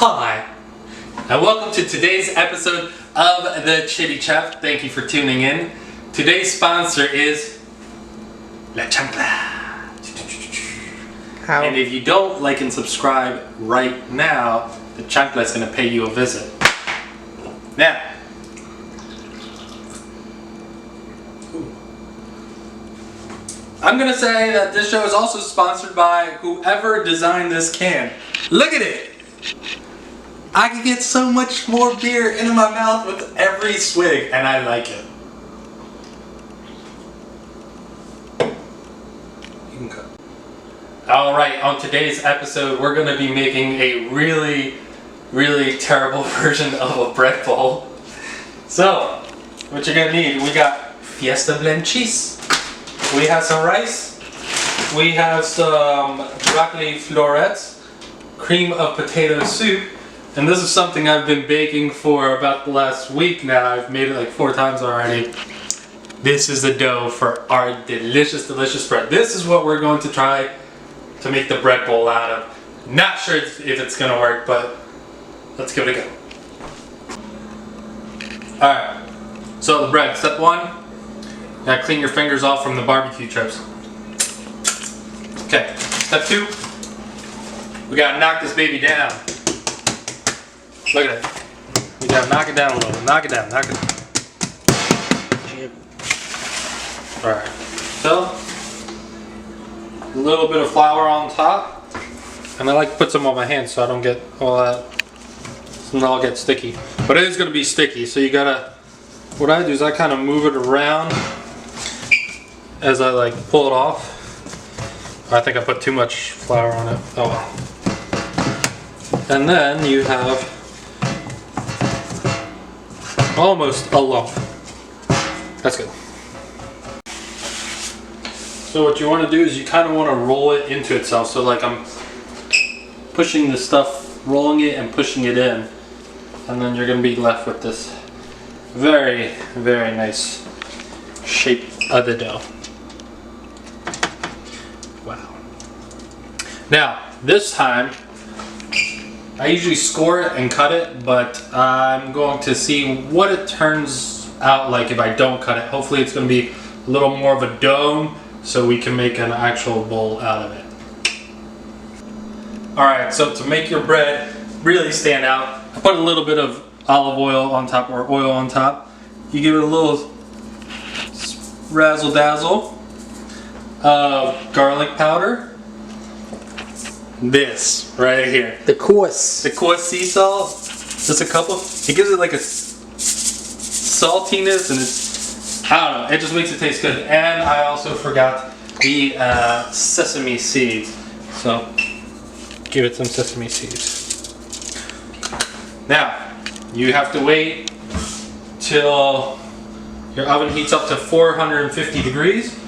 Hi, and welcome to today's episode of the Chitty Chef. Thank you for tuning in. Today's sponsor is La Chancla. How? And if you don't like and subscribe right now, the Chancla is going to pay you a visit. Now, I'm going to say that this show is also sponsored by whoever designed this can. Look at it! I can get so much more beer into my mouth with every swig, and I like it. You can cut. Alright, on today's episode, we're going to be making a really terrible version of a bread bowl. So, what you're going to need, we got Fiesta blend cheese. We have some rice. We have some broccoli florets, cream of potato soup. And this is something I've been baking for about the last week now. I've made it like 4 times already. This is the dough for our delicious bread. This is what we're going to try to make the bread bowl out of. Not sure if it's going to work, but let's give it a go. Alright, so the bread. Step 1, you gotta clean your fingers off from the barbecue chips. Okay, step 2, we gotta knock this baby down. Look at it. We gotta knock it down a little. Knock it down. Alright. So, a little bit of flour on top. And I like to put some on my hands so I don't get all that. So it all get sticky. But it is gonna be sticky, so you gotta. What I do is I kind of move it around as I like pull it off. I think I put too much flour on it. Oh well. And then you have almost a lump. That's good. So what you want to do is you kind of want to roll it into itself. So like I'm pushing the stuff, rolling it and pushing it in. And then you're going to be left with this very nice shape of the dough. Wow. Now, this time, I usually score it and cut it, but I'm going to see what it turns out like if I don't cut it. Hopefully it's going to be a little more of a dome so we can make an actual bowl out of it. Alright, so to make your bread really stand out, I put a little bit of olive oil on top or oil on top. You give it a little razzle dazzle of garlic powder. This right here. The coarse. The coarse sea salt. Just a couple. It gives it like a saltiness and it's, I don't know, it just makes it taste good. And I also forgot the sesame seeds. So give it some sesame seeds. Now, you have to wait till your oven heats up to 450 degrees.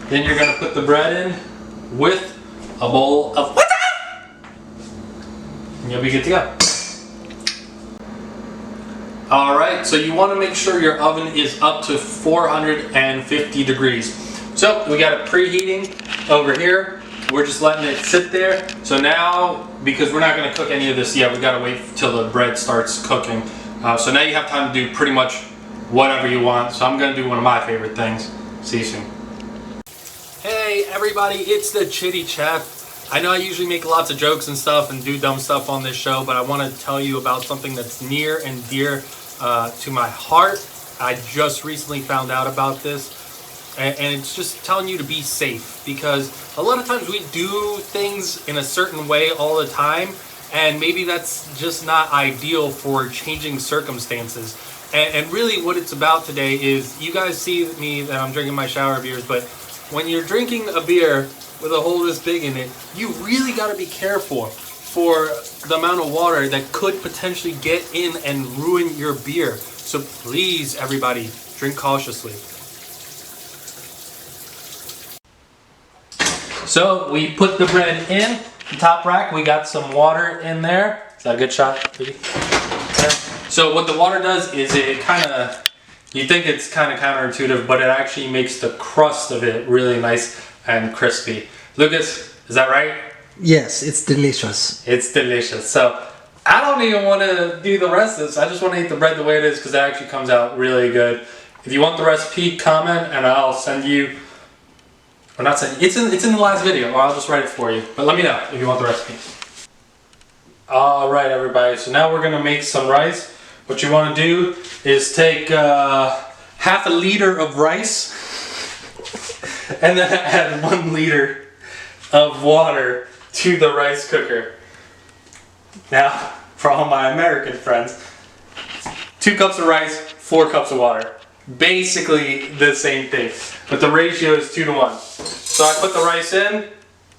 Then you're gonna put the bread in with a bowl of water. And you'll be good to go. Alright, so you want to make sure your oven is up to 450 degrees. So we got it preheating over here. We're just letting it sit there. So now, because we're not going to cook any of this yet, we got to wait till the bread starts cooking. So now you have time to do pretty much whatever you want. So I'm going to do one of my favorite things. See you soon. Hey everybody, it's the Chitty Chef. I know I usually make lots of jokes and stuff and do dumb stuff on this show, but I want to tell you about something that's near and dear to my heart. I just recently found out about this, and it's just telling you to be safe, because a lot of times we do things in a certain way all the time, and maybe that's just not ideal for changing circumstances. And really what it's about today is, you guys see me that I'm drinking my shower beers, but when you're drinking a beer with a hole this big in it, you really got to be careful for the amount of water that could potentially get in and ruin your beer. So please, everybody, drink cautiously. So we put the bread in the top rack. We got some water in there. Is that a good shot? So what the water does is it kind of, you think it's kind of counterintuitive, but it actually makes the crust of it really nice and crispy. Lucas, is that right? Yes, it's delicious. It's delicious. So I don't even want to do the rest of this. I just want to eat the bread the way it is because it actually comes out really good. If you want the recipe, comment and I'll send you. Or not send you. It's in the last video, or I'll just write it for you. But let me know if you want the recipe. Alright everybody, so now we're going to make some rice. What you want to do is take half a liter of rice and then add 1 liter of water to the rice cooker. Now, for all my American friends, 2 cups of rice, 4 cups of water. Basically the same thing, but the ratio is 2 to 1. So I put the rice in.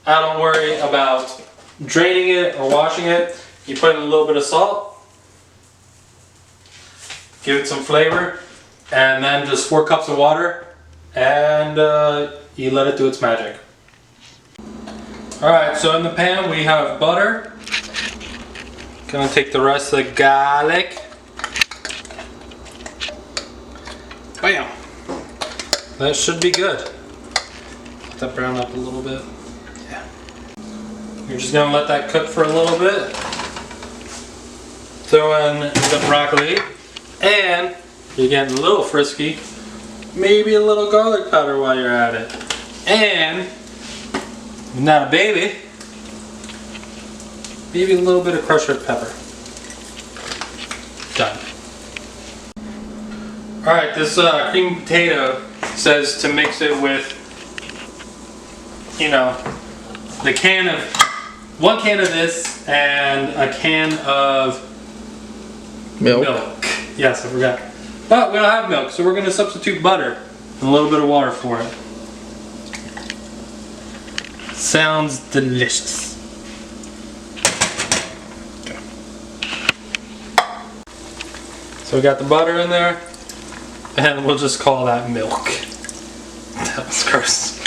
I don't worry about draining it or washing it. You put in a little bit of salt, give it some flavor, and then just 4 cups of water, and you let it do its magic. Alright, so in the pan we have butter. Gonna take the rest of the garlic. Bam! That should be good. Let that brown up a little bit. Yeah. You're just gonna let that cook for a little bit. Throw in the broccoli, and you're getting a little frisky. Maybe a little garlic powder while you're at it. And, not a baby, maybe a little bit of crushed red pepper. Done. Alright, this cream potato says to mix it with, you know, the can of, 1 can of this and a can of milk. Yes, I forgot. But we don't have milk, so we're going to substitute butter and a little bit of water for it. Sounds delicious. Okay. So we got the butter in there, and we'll just call that milk. That was gross.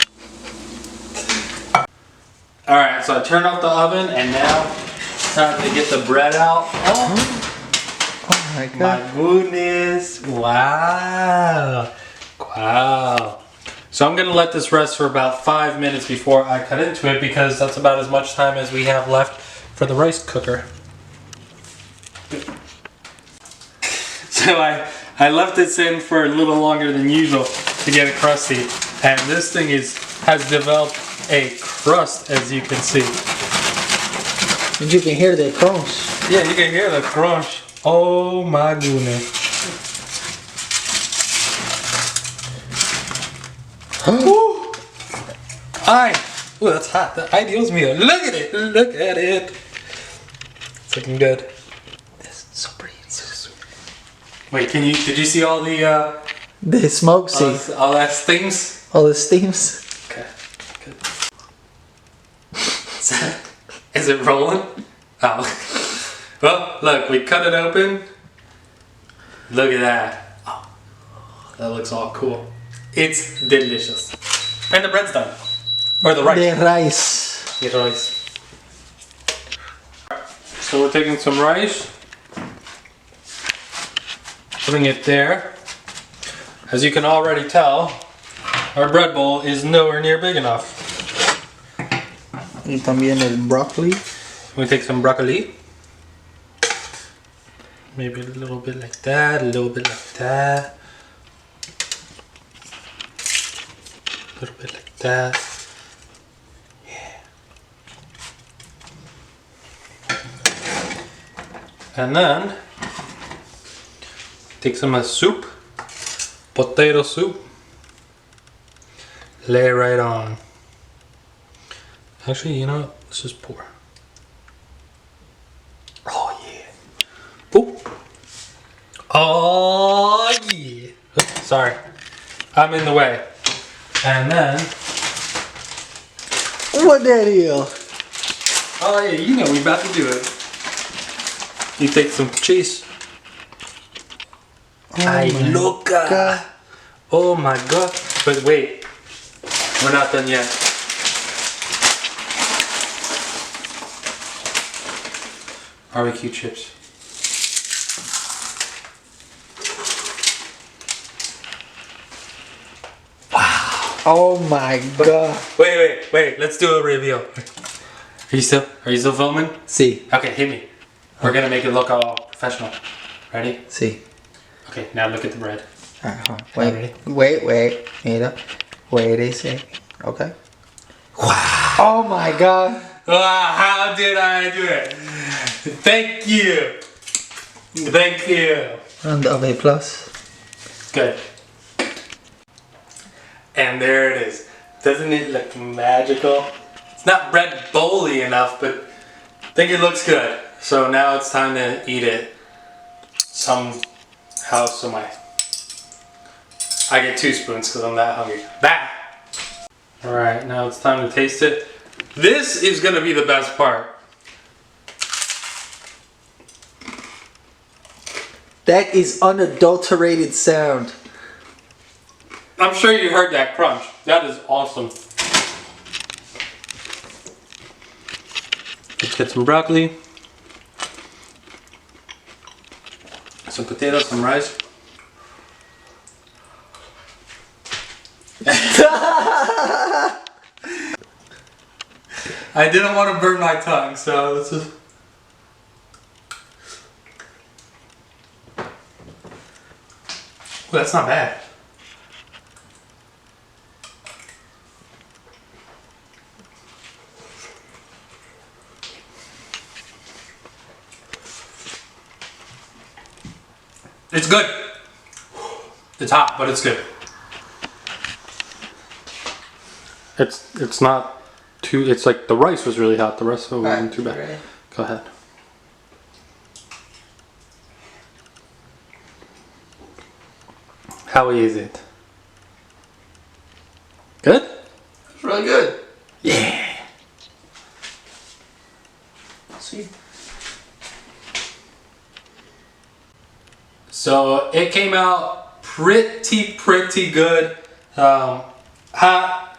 Alright, so I turned off the oven, and now it's time to get the bread out. Oh my God. My goodness. Wow. Wow. So I'm going to let this rest for about 5 minutes before I cut into it, because that's about as much time as we have left for the rice cooker. So I left this in for a little longer than usual to get it crusty. And this thing has developed a crust, as you can see. And you can hear the crunch. Yeah, you can hear the crunch. Oh my goodness. Ooh. Ooh, that's hot. Ay, Dios mío. Look at it. Look at it. It's looking good. That's so pretty. Wait, did you see all the smoke? See all that steams? all the steams. Okay, good. Is it rolling? Oh. Well, look, we cut it open. Look at that. Oh, that looks all cool. It's delicious. And the bread's done. Or the rice. The rice. The rice. So we're taking some rice, putting it there. As you can already tell, our bread bowl is nowhere near big enough. Y también el broccoli. We take some broccoli. Maybe a little bit like that, a little bit like that. A little bit like that. Yeah. And then take some soup, potato soup. Lay it right on. Actually, you know what? Let's just pour. Oh yeah. Boop. Oh yeah. Oops, sorry. I'm in the way. And then. What that is? Oh yeah, you know we about to do it. You take some cheese. Ay, loca. Oh my God. But wait. We're not done yet. Barbecue chips. Wow. Oh my God. Wait. Let's do a reveal. Are you still filming? See. Okay, hit me. We're gonna make it look all professional. Ready? See. Okay, now look at the bread. Alright, hold on. Ready? Wait. Wait a second. Okay. Wow. Oh my god. How did I do it? Thank you. Thank you. Round of A plus. Good. And there it is. Doesn't it look magical? It's not bread bowly enough, but I think it looks good. So now it's time to eat it. Somehow, I get 2 spoons because I'm that hungry. Bah! Alright, now it's time to taste it. This is gonna be the best part. That is unadulterated sound. I'm sure you heard that crunch. That is awesome. Let's get some broccoli. Some potatoes, some rice. I didn't want to burn my tongue, so this is... Well, that's not bad. It's good. It's hot, but it's good. It's not too. It's like the rice was really hot. The rest of it wasn't too bad. Ready? Go ahead. How is it? Good? It's really good. Yeah. See. So it came out pretty good. Hot,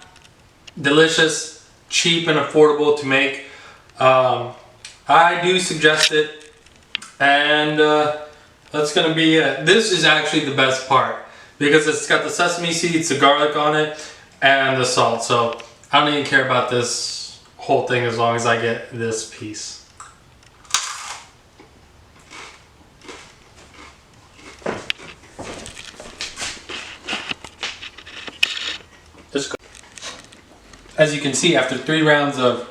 delicious, cheap and affordable to make. I do suggest it, and that's gonna be it. This is actually the best part because it's got the sesame seeds, the garlic on it, and the salt. So I don't even care about this whole thing as long as I get this piece. As you can see, after 3 rounds of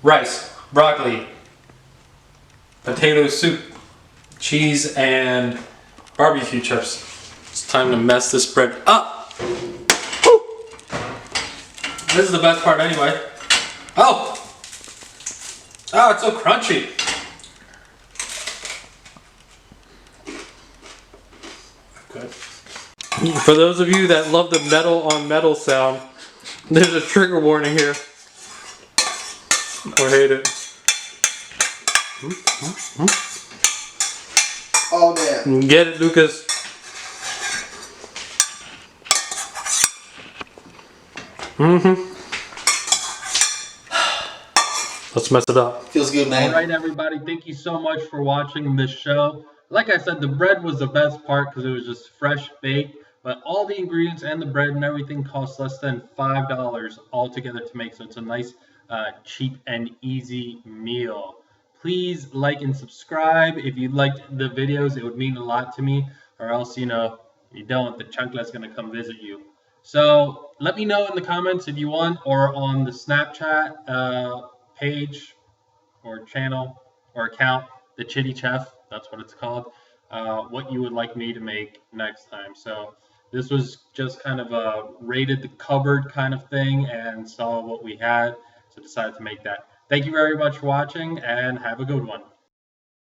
rice, broccoli, potato soup, cheese, and barbecue chips, it's time to mess this bread up. Woo! This is the best part anyway. Oh! Oh, it's so crunchy. Good. For those of you that love the metal on metal sound, there's a trigger warning here. Or hate it. Oh man. Get it, Lucas. Let's mess it up. Feels good, man. Alright everybody, thank you so much for watching this show. Like I said, the bread was the best part because it was just fresh baked. But all the ingredients and the bread and everything cost less than $5 altogether to make. So it's a nice, cheap and easy meal. Please like and subscribe. If you liked the videos, it would mean a lot to me. Or else, you know, if you don't, the chancla's going to come visit you. So let me know in the comments if you want, or on the Snapchat page or channel or account, the Chitty Chef, that's what it's called, what you would like me to make next time. So this was just kind of a raided the cupboard kind of thing and saw what we had, so decided to make that. Thank you very much for watching and have a good one.